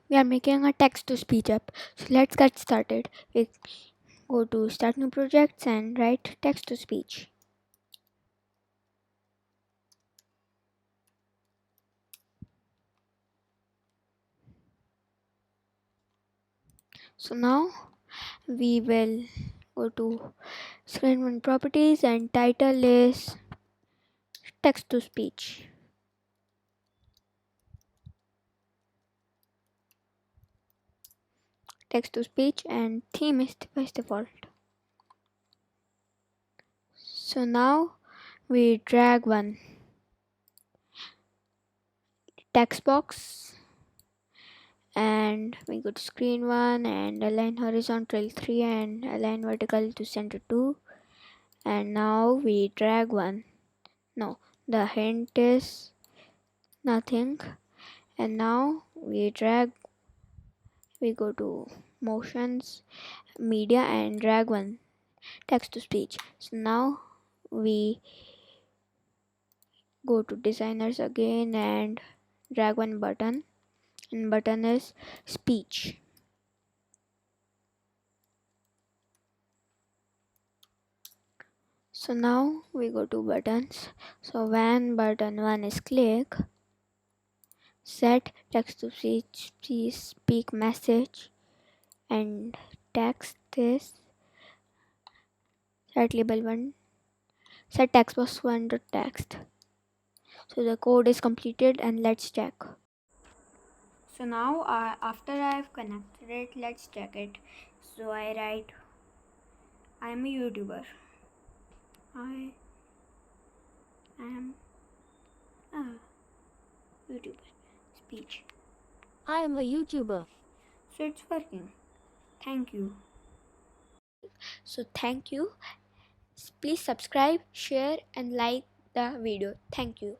We are making a text to speech app. So let's get started. We go to start new projects and write text to speech. So now we will go to screen one properties and title is text to speech. Text to speech and theme is device default. So now we drag one text box and we go to screen 1 and align horizontal 3 and align vertical to center 2, and now we drag one. No, the hint is nothing, and now we go to motions media and drag one text to speech. So now we go to designers again and drag one button, and button is speech. So now we go to buttons. So when button 1 is click, set text to speech please speak message, and text is set label 1, set text box 1 to text. So the code is completed and let's check. So now after I've connected it, let's check it. So I write I am a YouTuber. I am a YouTuber. Speech. I am a YouTuber. So it's working. Thank you. So thank you. Please subscribe, share and like the video. Thank you.